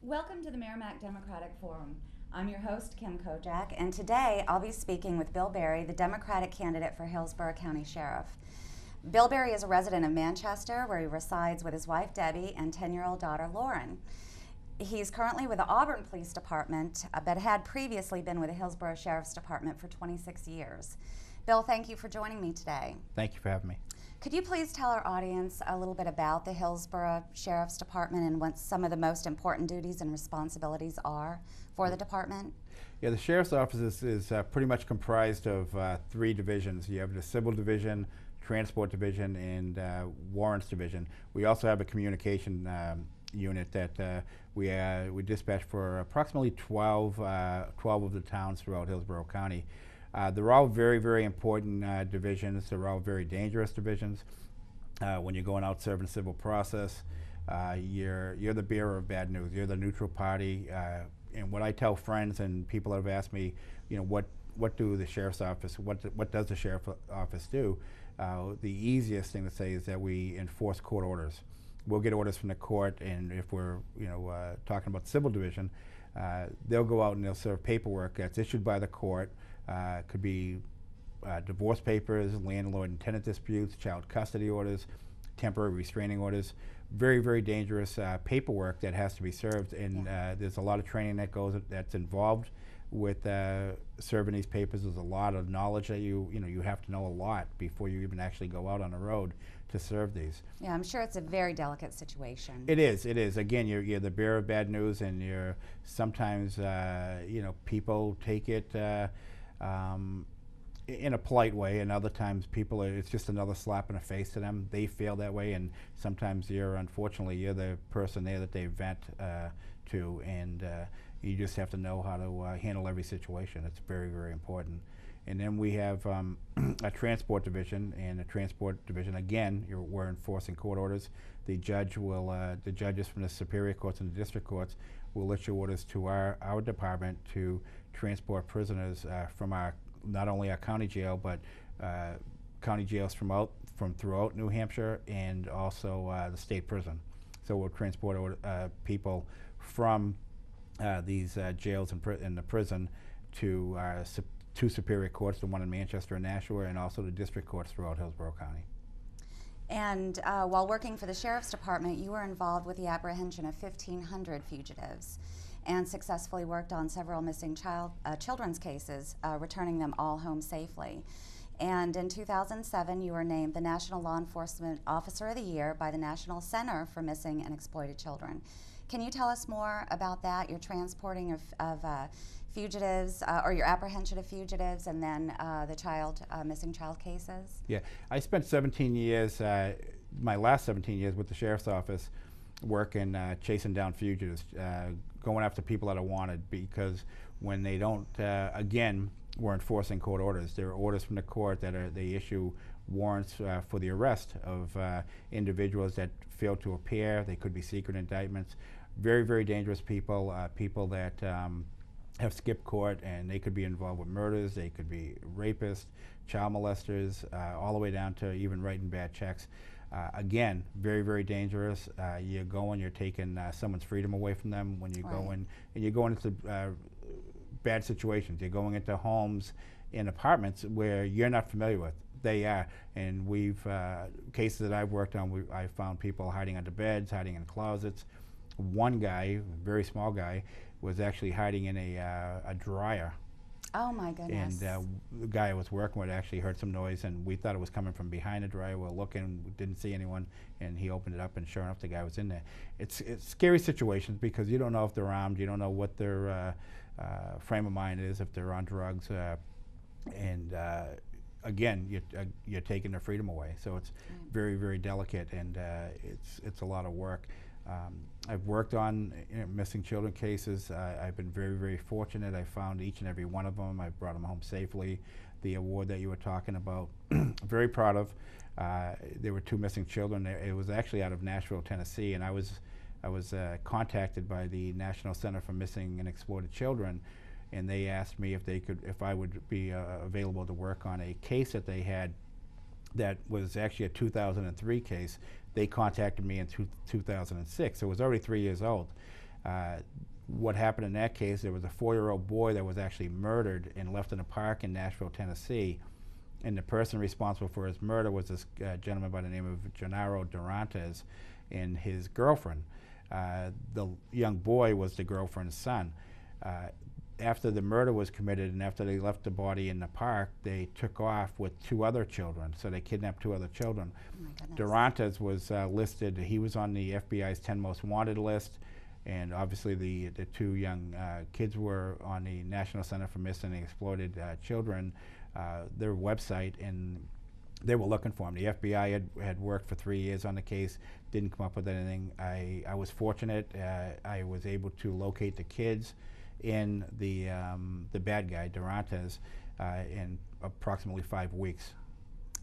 Welcome to the Merrimack Democratic Forum. I'm your host, Kim Kojak, and today I'll be speaking with Bill Berry, the Democratic candidate for Hillsborough County Sheriff. Bill Berry is a resident of Manchester, where he resides with his wife Debbie and 10-year-old daughter Lauren. He's currently with the Auburn Police Department, but had previously been with the Hillsborough Sheriff's Department for 26 years. Bill, thank you for joining me today. Thank you for having me. Could you please tell our audience a little bit about the Hillsborough Sheriff's Department and what some of the most important duties and responsibilities are for the department? Yeah, the Sheriff's Office is pretty much comprised of three divisions. You have the Civil Division, Transport Division, and Warrants Division. We also have a communication unit that we dispatch for approximately 12 of the towns throughout Hillsborough County. They're all very, very important divisions. They're all very dangerous divisions. When you're going out serving civil process, you're the bearer of bad news. You're the neutral party. And what I tell friends and people that have asked me, you know, what do the Sheriff's Office, what does the Sheriff's Office do? The easiest thing to say is that we enforce court orders. We'll get orders from the court, and if we're talking about civil division, they'll go out and they'll serve paperwork that's issued by the court. Could be divorce papers, landlord and tenant disputes, child custody orders, temporary restraining orders. Very, very dangerous paperwork that has to be served, and there's a lot of training that's involved with serving these papers. There's a lot of knowledge that you have to know a lot before you even actually go out on the road to serve these. Yeah, I'm sure it's a very delicate situation. It is. It is. Again, you're the bearer of bad news, and you're sometimes people take it in a polite way, and other times it's just another slap in the face to them. They feel that way, and sometimes unfortunately you're the person there that they vent to, and you just have to know how to handle every situation. It's very, very important. And then we have a transport division, and the transport division, again, we're enforcing court orders. The judges from the superior courts and the district courts will issue orders to our department to transport prisoners from not only our county jail, but county jails from throughout New Hampshire, and also the state prison. So we'll transport people from these jails and the prison to two superior courts, the one in Manchester and Nashua, and also the district courts throughout Hillsborough County. And while working for the Sheriff's Department, you were involved with the apprehension of 1,500 fugitives and successfully worked on several missing children's cases, returning them all home safely. And in 2007, you were named the National Law Enforcement Officer of the Year by the National Center for Missing and Exploited Children. Can you tell us more about that, your transporting of fugitives, or your apprehension of fugitives, and then the missing child cases? Yeah, I spent 17 years, my last 17 years with the Sheriff's Office, working, chasing down fugitives, going after people that are wanted, because when they don't, again, we're enforcing court orders. There are orders from the court that they issue warrants for the arrest of individuals that fail to appear. They could be secret indictments. Very, very dangerous people, people that have skipped court, and they could be involved with murders, they could be rapists, child molesters, all the way down to even writing bad checks. Again, very, very dangerous. You're taking someone's freedom away from them when you go in, and you're going into bad situations. You're going into homes and apartments where you're not familiar with. They are, and cases that I've worked on, I found people hiding under beds, hiding in closets. One guy, a very small guy, was actually hiding in a dryer. Oh my goodness. And the guy I was working with actually heard some noise, and we thought it was coming from behind the dryer. We were looking, we didn't see anyone, and he opened it up, and sure enough, the guy was in there. It's scary situations because you don't know if they're armed, you don't know what their frame of mind is, if they're on drugs, and again, you're taking their freedom away. So it's very, very delicate, and it's a lot of work. I've worked on missing children cases. I've been very, very fortunate. I found each and every one of them. I brought them home safely. The award that you were talking about, very proud of. There were two missing children. It was actually out of Nashville, Tennessee, and I was contacted by the National Center for Missing and Exploited Children, and they asked me if I would be available to work on a case that they had that was actually a 2003 case. They contacted me in 2006, so it was already 3 years old. What happened in that case, there was a 4-year-old boy that was actually murdered and left in a park in Nashville, Tennessee. And the person responsible for his murder was this gentleman by the name of Gennaro Durantes and his girlfriend. The young boy was the girlfriend's son. After the murder was committed and after they left the body in the park, they took off with 2 other children. So they kidnapped 2 other children. Oh my goodness. Durantes was listed, he was on the FBI's 10 most wanted list. And obviously the 2 young kids were on the National Center for Missing and Exploited Children, their website, and they were looking for him. The FBI had worked for 3 years on the case, didn't come up with anything. I was fortunate. I was able to locate the kids in the bad guy, Durantes, in approximately 5 weeks.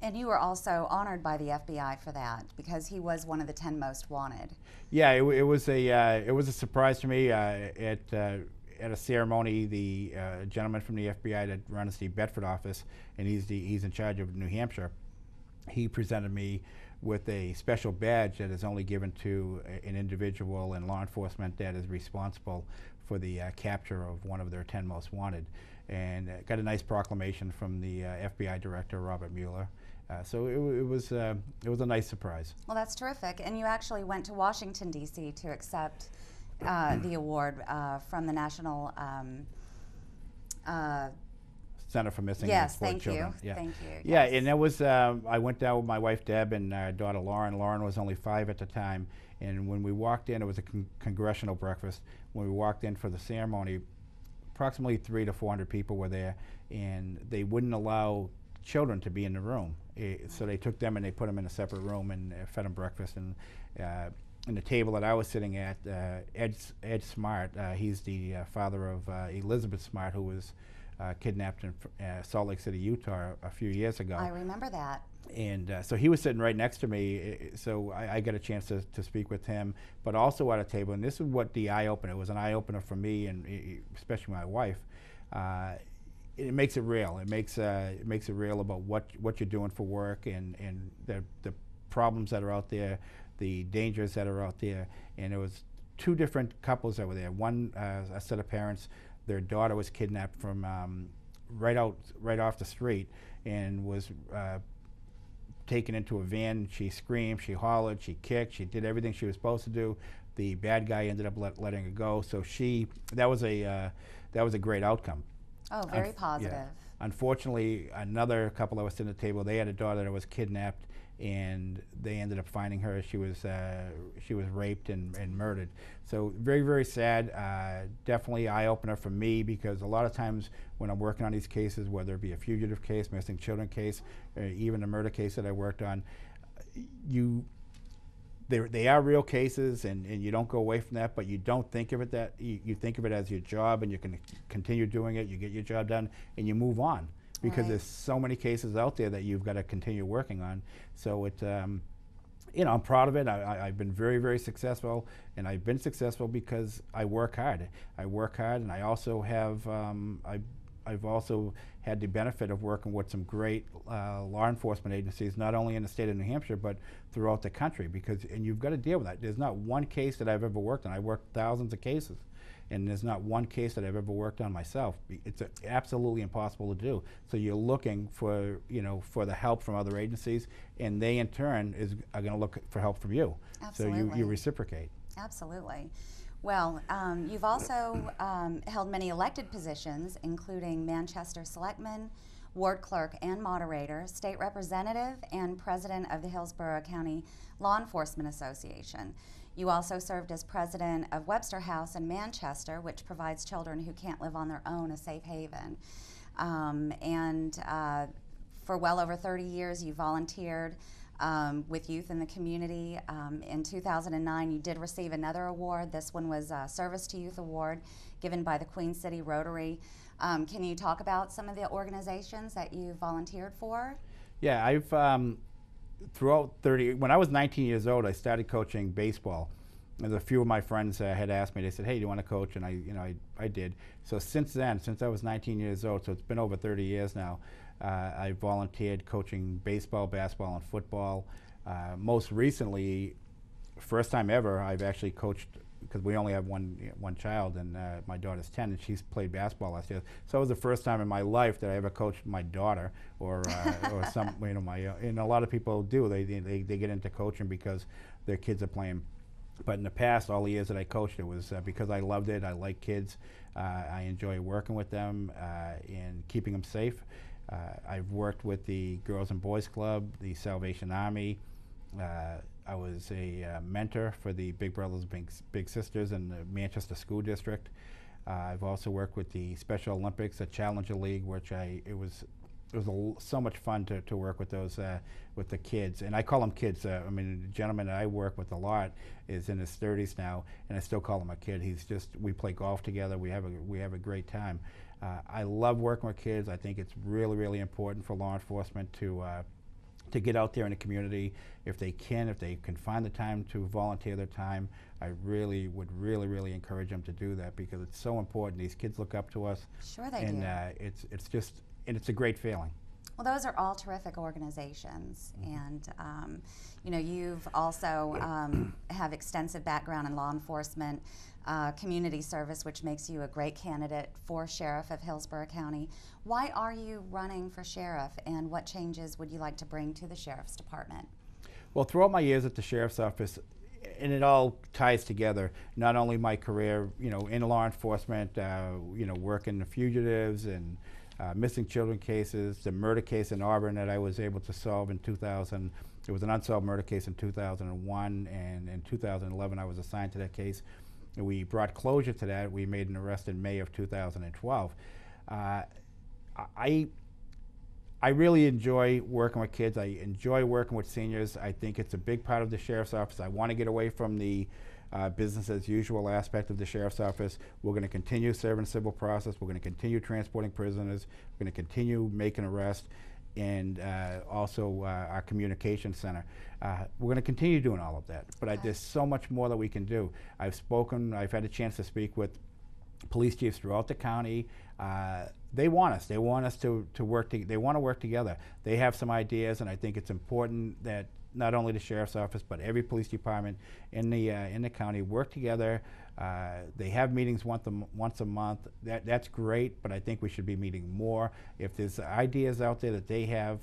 And you were also honored by the FBI for that, because he was one of the 10 most wanted. Yeah, it was a surprise to me. At a ceremony, the gentleman from the FBI that runs the Bedford office, and he's in charge of New Hampshire, he presented me with a special badge that is only given to an individual in law enforcement that is responsible for the capture of one of their 10 most wanted, and got a nice proclamation from the FBI director, Robert Mueller. So it was a nice surprise. Well, that's terrific. And you actually went to Washington, D.C. to accept the award from the National Center for Missing and Yes, Exploited thank Children. you. Yeah. Thank you. Yeah, Yes. and that was, I went down with my wife Deb and daughter Lauren. Lauren was only 5 at the time. And when we walked in, it was a congressional breakfast. When we walked in for the ceremony, approximately 300 to 400 people were there, and they wouldn't allow children to be in the room. So they took them and they put them in a separate room and fed them breakfast. And in the table that I was sitting at, Ed Smart, he's the father of Elizabeth Smart, who was kidnapped in Salt Lake City, Utah a few years ago. I remember that. And so he was sitting right next to me, so I got a chance to speak with him, but also at a table. And this is what the eye-opener, it was an eye-opener for me and especially my wife. It makes it real. It makes it real about what you're doing for work and the problems that are out there, the dangers that are out there. And there was 2 different couples that were there. One, a set of parents, their daughter was kidnapped from right off the street and was taken into a van. She screamed, she hollered, she kicked, she did everything she was supposed to do. The bad guy ended up letting her go. So that was a great outcome. Oh, very positive. Yeah. Unfortunately, another couple that was sitting at the table, they had a daughter that was kidnapped, and they ended up finding her. She was raped and murdered. So very, very sad. Definitely eye-opener for me, because a lot of times when I'm working on these cases, whether it be a fugitive case, missing children case, or even a murder case that I worked on, they are real cases, and you don't go away from that, but you don't think of it that you think of it as your job, and you can continue doing it. You get your job done, and you move on, because there's so many cases out there that you've got to continue working on. So I'm proud of it. I've been very, very successful, and I've been successful because I work hard. I work hard, and I also have I've also had the benefit of working with some great law enforcement agencies, not only in the state of New Hampshire, but throughout the country, and you've got to deal with that. There's not one case that I've ever worked on. I've worked thousands of cases, and there's not one case that I've ever worked on myself. It's absolutely impossible to do. So you're looking for the help from other agencies, and they in turn are going to look for help from you. Absolutely. So you reciprocate. Absolutely. Well, you've also held many elected positions, including Manchester Selectman, Ward Clerk and Moderator, State Representative, and President of the Hillsborough County Law Enforcement Association. You also served as President of Webster House in Manchester, which provides children who can't live on their own a safe haven. For well over 30 years, you volunteered with youth in the community. In 2009, you did receive another award. This one was a Service to Youth Award given by the Queen City Rotary. Can you talk about some of the organizations that you volunteered for? Yeah, I've when I was 19 years old, I started coaching baseball. And a few of my friends had asked me, they said, hey, do you want to coach? And I did. So since then, since I was 19 years old, so it's been over 30 years now, I volunteered coaching baseball, basketball, and football. Most recently, first time ever, I've actually coached because we only have one child, and my daughter's 10, and she's played basketball last year. So it was the first time in my life that I ever coached my daughter, or some, and a lot of people do. They get into coaching because their kids are playing. But in the past, all the years that I coached, it was because I loved it. I like kids. I enjoy working with them and keeping them safe. I've worked with the Girls and Boys Club, the Salvation Army. I was a mentor for the Big Brothers Big Sisters in the Manchester School District. I've also worked with the Special Olympics, the Challenger League, which it was so much fun to work with those with the kids, and I call them kids. I mean, the gentleman that I work with a lot is in his 30s now, and I still call him a kid. We play golf together. We have a great time. I love working with kids. I think it's really, really important for law enforcement to get out there in the community if they can find the time to volunteer their time. I would really encourage them to do that, because it's so important. These kids look up to us. Sure they do. And it's a great feeling. Well, those are all terrific organizations, and you've also have extensive background in law enforcement, community service, which makes you a great candidate for Sheriff of Hillsborough County. Why are you running for Sheriff, and what changes would you like to bring to the Sheriff's Department? Well, throughout my years at the Sheriff's Office, and it all ties together, not only my career, in law enforcement, working the fugitives and missing children cases, the murder case in Auburn that I was able to solve in 2000. It was an unsolved murder case in 2001, and in 2011 I was assigned to that case. And we brought closure to that. We made an arrest in May of 2012. I really enjoy working with kids. I enjoy working with seniors. I think it's a big part of the Sheriff's Office. I want to get away from the business as usual aspect of the Sheriff's Office. We're going to continue serving civil process. We're going to continue transporting prisoners. We're going to continue making arrests, and also our communication center. We're going to continue doing all of that. But there's so much more that we can do. I've had a chance to speak with police chiefs throughout the county. They want us. They want us to work. They want to work together. They have some ideas, and I think it's important that not only the Sheriff's Office, but every police department in the county work together. They have meetings once a month. That's great, but I think we should be meeting more. If there's ideas out there that they have,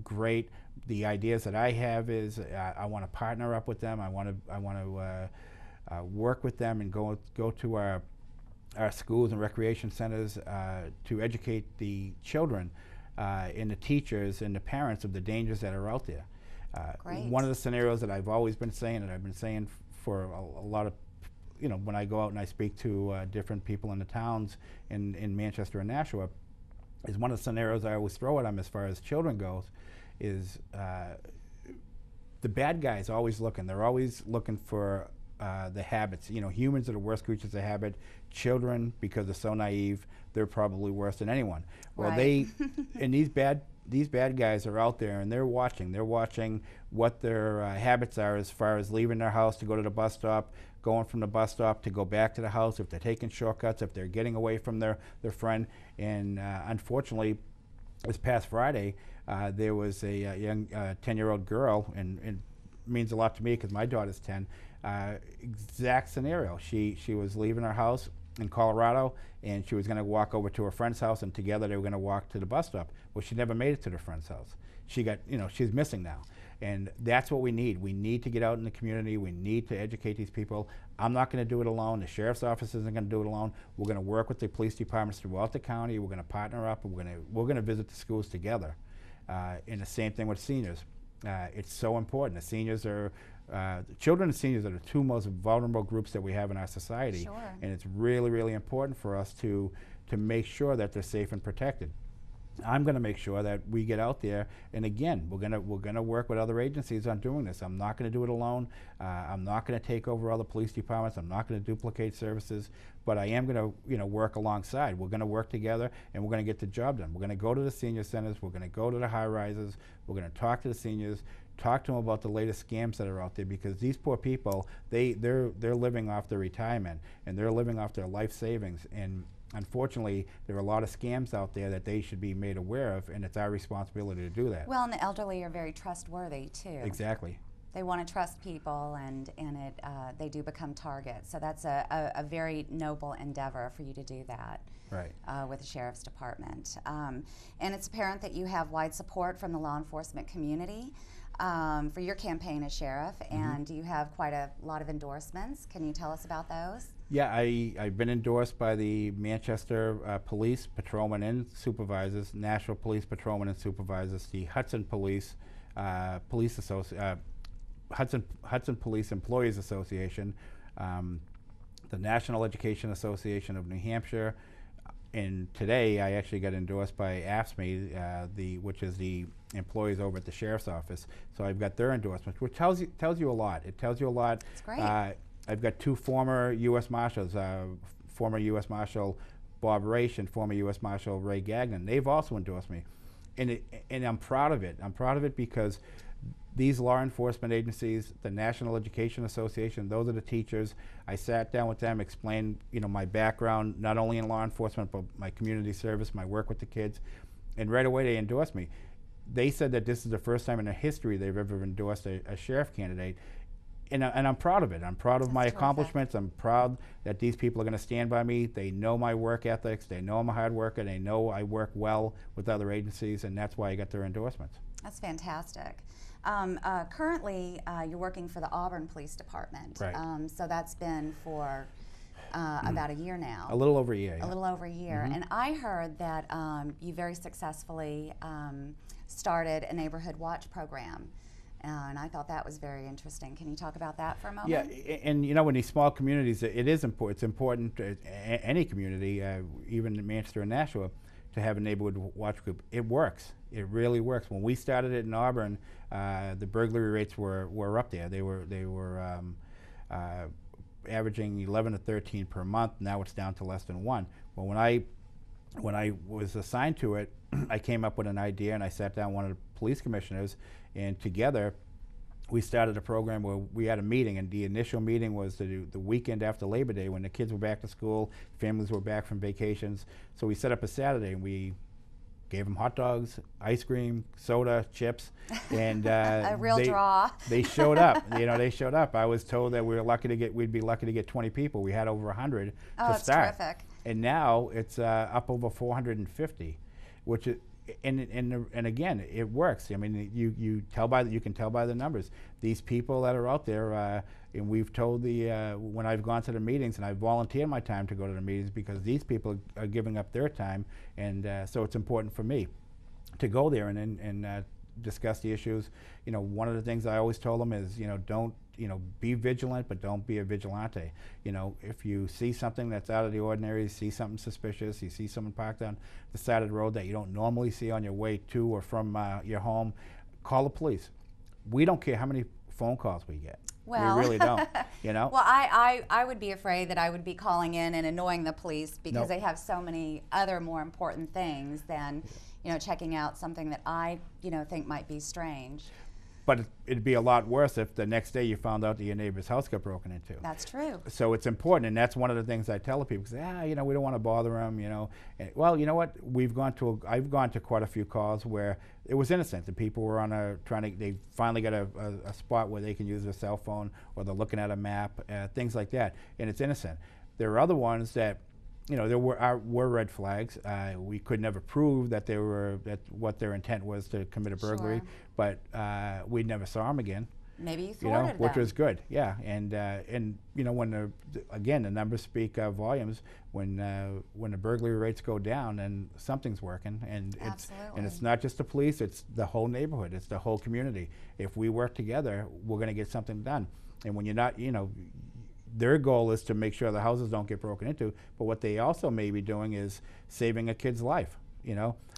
great. The ideas that I have is I want to partner up with them. I want to work with them and go to our schools and recreation centers to educate the children and the teachers and the parents of the dangers that are out there. One of the scenarios that I've always been saying, and I've been saying for a lot of, when I go out and I speak to different people in the towns in Manchester and Nashua, is one of the scenarios I always throw at them as far as children goes, is the bad guys are always looking. They're always looking for the habits. Humans are the worst creatures of habit. Children, because they're so naive, they're probably worse than anyone. Well, and these bad guys are out there, and they're watching what their habits are as far as leaving their house to go to the bus stop, going from the bus stop to go back to the house, if they're taking shortcuts, if they're getting away from their friend. And unfortunately, this past Friday, there was a young 10-year-old girl, and it means a lot to me because my daughter's 10, exact scenario. She was leaving her house in Colorado, and she was going to walk over to her friend's house, and together they were going to walk to the bus stop. Well, she never made it to her friend's house. She's missing now. And that's what we need. We need to get out in the community. We need to educate these people. I'm not going to do it alone. The Sheriff's Office isn't going to do it alone. We're going to work with the police departments throughout the county. We're going to partner up, and we're going to visit the schools together. And the same thing with seniors. It's so important. The seniors are children and seniors are the two most vulnerable groups that we have in our society. Sure. And it's really, really important for us to make sure that they're safe and protected. I'm going to make sure that we get out there, and again, we're going to work with other agencies on doing this. I'm not going to do it alone. I'm not going to take over other police departments. I'm not going to duplicate services, but I am going to work alongside. We're going to work together, and we're going to get the job done. We're going to go to the senior centers. We're going to go to the high rises. We're going to talk to the seniors, talk to them about the latest scams that are out there, because these poor people, they're living off their retirement, and they're living off their life savings. And unfortunately, there are a lot of scams out there that they should be made aware of, and it's our responsibility to do that. Well, and the elderly are very trustworthy, too. Exactly. They want to trust people, and they do become targets. So that's a very noble endeavor for you to do that. Right. With the Sheriff's Department. And it's apparent that you have wide support from the law enforcement community for your campaign as sheriff, and you have quite a lot of endorsements. Can you tell us about those? Yeah, I've been endorsed by the Manchester Police Patrolmen and Supervisors, National Police Patrolmen and Supervisors, the Hudson Police Hudson Police Employees Association, the National Education Association of New Hampshire, and today I actually got endorsed by AFSCME, which is the employees over at the Sheriff's Office. So I've got their endorsements, which tells you a lot. It tells you a lot. That's great. I've got two former U.S. Marshals, former U.S. Marshal Bob Raich and former U.S. Marshal Ray Gagnon. They've also endorsed me, and I'm proud of it. I'm proud of it because these law enforcement agencies, the National Education Association, those are the teachers. I sat down with them, explained, my background, not only in law enforcement, but my community service, my work with the kids, and right away they endorsed me. They said that this is the first time in their history they've ever endorsed a sheriff candidate, and I'm proud of it. I'm proud of my accomplishments. I'm proud that these people are going to stand by me. They know my work ethics. They know I'm a hard worker. They know I work well with other agencies, and that's why I got their endorsements. That's fantastic. Currently, you're working for the Auburn Police Department. Right. So that's been for about a year now. A little over a year. A little over a year. And I heard that you very successfully started a neighborhood watch program. And I thought that was very interesting. Can you talk about that for a moment? Yeah, and in these small communities, it is important. It's important to any community, even in Manchester and Nashua, to have a neighborhood watch group. It works. It really works. When we started it in Auburn, the burglary rates were up there. They were averaging 11 to 13 per month. Now it's down to less than 1. Well, when I was assigned to it, I came up with an idea, and I sat down with one of the police commissioners, and together we started a program where we had a meeting, and the initial meeting was the weekend after Labor Day when the kids were back to school, families were back from vacations. So we set up a Saturday, and we gave them hot dogs, ice cream, soda, chips, and a real draw. They showed up. They showed up. I was told that we'd be lucky to get 20 people. We had over 100 to start. Oh, that's terrific. And now it's up over 450, which is, and again, it works. I mean, you can tell by the numbers. These people that are out there, and we've told when I've gone to the meetings, and I volunteer my time to go to the meetings because these people are giving up their time, and so it's important for me to go there and discuss the issues. One of the things I always told them is, don't, be vigilant, but don't be a vigilante. If you see something that's out of the ordinary, see something suspicious, you see someone parked on the side of the road that you don't normally see on your way to or from your home, call the police. We don't care how many phone calls we get. Well, we really don't. Well, I would be afraid that I would be calling in and annoying the police because they have so many other more important things than checking out something that I think might be strange. But it'd be a lot worse if the next day you found out that your neighbor's house got broken into. That's true. So it's important, and that's one of the things I tell the people. Say, we don't want to bother them, And, well, you know what? I've gone to quite a few calls where it was innocent. The people were they finally got a spot where they can use their cell phone, or they're looking at a map, things like that, and it's innocent. There are other ones that, there were red flags. We could never prove that what their intent was to commit a burglary, Sure. but we never saw them again. Maybe you thwarted them. Which was good, yeah. And when the numbers speak volumes. When the burglary rates go down, then something's working, and it's not just the police; it's the whole neighborhood, it's the whole community. If we work together, we're going to get something done. And when you're not, their goal is to make sure the houses don't get broken into, but what they also may be doing is saving a kid's life.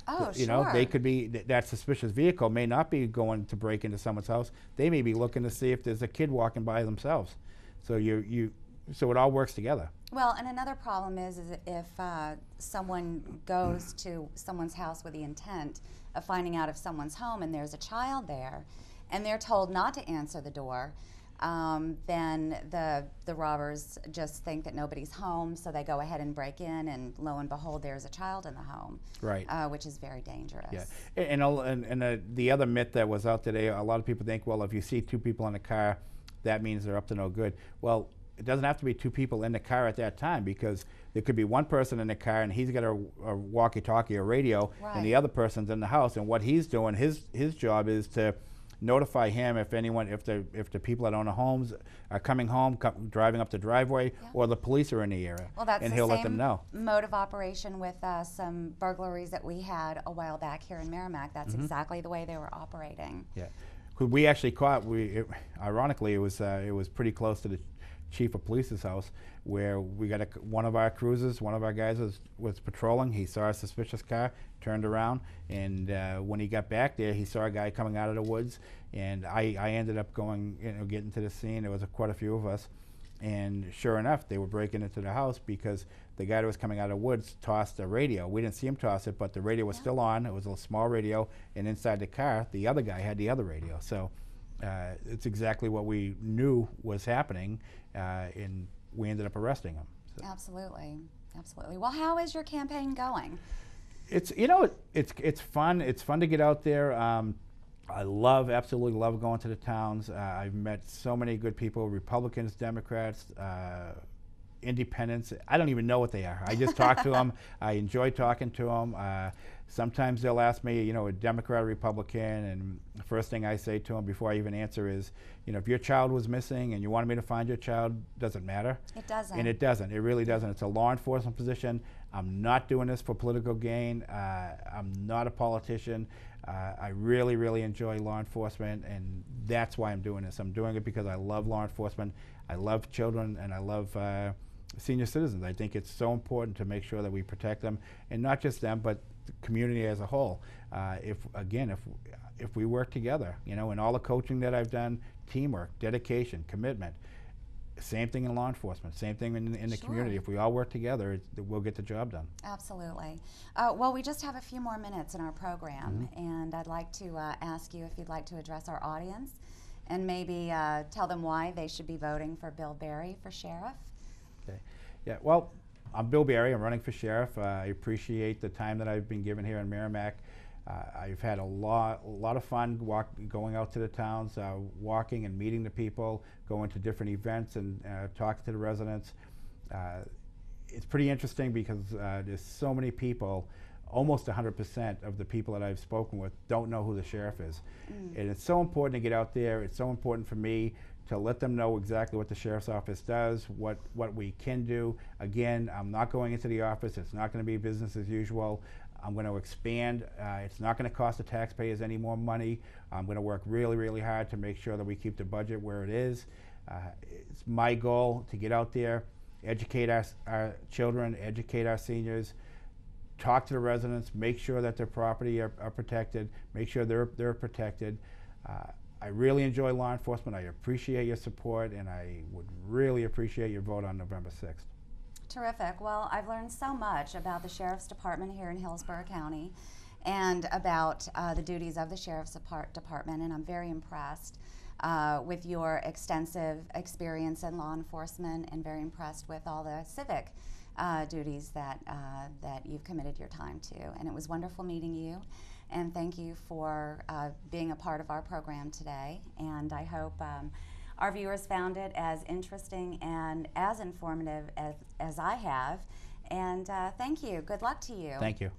Oh, sure. They could be that suspicious vehicle may not be going to break into someone's house. They may be looking to see if there's a kid walking by themselves. So so it all works together. Well, and another problem is if someone goes to someone's house with the intent of finding out if someone's home and there's a child there, and they're told not to answer the door. then the robbers just think that nobody's home, so they go ahead and break in, and lo and behold, there's a child in the home, Right. Which is very dangerous. Yeah, and the other myth that was out today, a lot of people think, well, if you see two people in a car, that means they're up to no good. Well, it doesn't have to be two people in the car at that time, because there could be one person in the car and he's got a walkie-talkie or radio, Right. and the other person's in the house, and what he's doing, his job is to notify him if the people that own the homes are coming home, driving up the driveway, Yeah. or the police are in the area, Well, that's and the he'll same let them know. mode of operation with some burglaries that we had a while back here in Merrimack. That's exactly the way they were operating. Yeah, 'cause we actually caught. Ironically, it was pretty close to the chief of police's house, where we got one of our cruisers, one of our guys was patrolling. He saw a suspicious car, turned around, and when he got back there, he saw a guy coming out of the woods. And I ended up going, getting to the scene. There was quite a few of us, and sure enough, they were breaking into the house because the guy that was coming out of the woods tossed a radio. We didn't see him toss it, but the radio was still on. It was a small radio, and inside the car, the other guy had the other radio. So it's exactly what we knew was happening, and we ended up arresting him. So. Absolutely, absolutely. Well, how is your campaign going? It's it's fun. It's fun to get out there. I absolutely love going to the towns. I've met so many good people, Republicans, Democrats, independents. I don't even know what they are. I just talk to them. I enjoy talking to them. Sometimes they'll ask me, a Democrat or Republican, and the first thing I say to them before I even answer is, if your child was missing and you wanted me to find your child, does it matter? It doesn't. And it doesn't. It really doesn't. It's a law enforcement position. I'm not doing this for political gain. I'm not a politician. I really, really enjoy law enforcement, and that's why I'm doing this. I'm doing it because I love law enforcement. I love children, and I love senior citizens. I think it's so important to make sure that we protect them, and not just them, but the community as a whole. If we work together, in all the coaching that I've done, teamwork, dedication, commitment. Same thing in law enforcement, same thing in the community. If we all work together, we'll get the job done. Absolutely. Well, we just have a few more minutes in our program, and I'd like to ask you if you'd like to address our audience and maybe tell them why they should be voting for Bill Berry for sheriff. Okay. Yeah, well, I'm Bill Berry. I'm running for sheriff. I appreciate the time that I've been given here in Merrimack. I've had a lot of fun going out to the towns, walking and meeting the people, going to different events and talking to the residents. It's pretty interesting because there's so many people, almost 100% of the people that I've spoken with don't know who the sheriff is. And it's so important to get out there. It's so important for me to let them know exactly what the sheriff's office does, what we can do. Again, I'm not going into the office. It's not going to be business as usual. I'm going to expand. It's not going to cost the taxpayers any more money. I'm going to work really, really hard to make sure that we keep the budget where it is. It's my goal to get out there, educate our children, educate our seniors, talk to the residents, make sure that their property are protected, make sure they're protected. I really enjoy law enforcement. I appreciate your support, and I would really appreciate your vote on November 6th. Terrific. Well, I've learned so much about the Sheriff's Department here in Hillsborough County and about the duties of the Sheriff's Department, and I'm very impressed with your extensive experience in law enforcement, and very impressed with all the civic duties that you've committed your time to. And it was wonderful meeting you, and thank you for being a part of our program today. And I hope our viewers found it as interesting and as informative as I have. And thank you. Good luck to you. Thank you.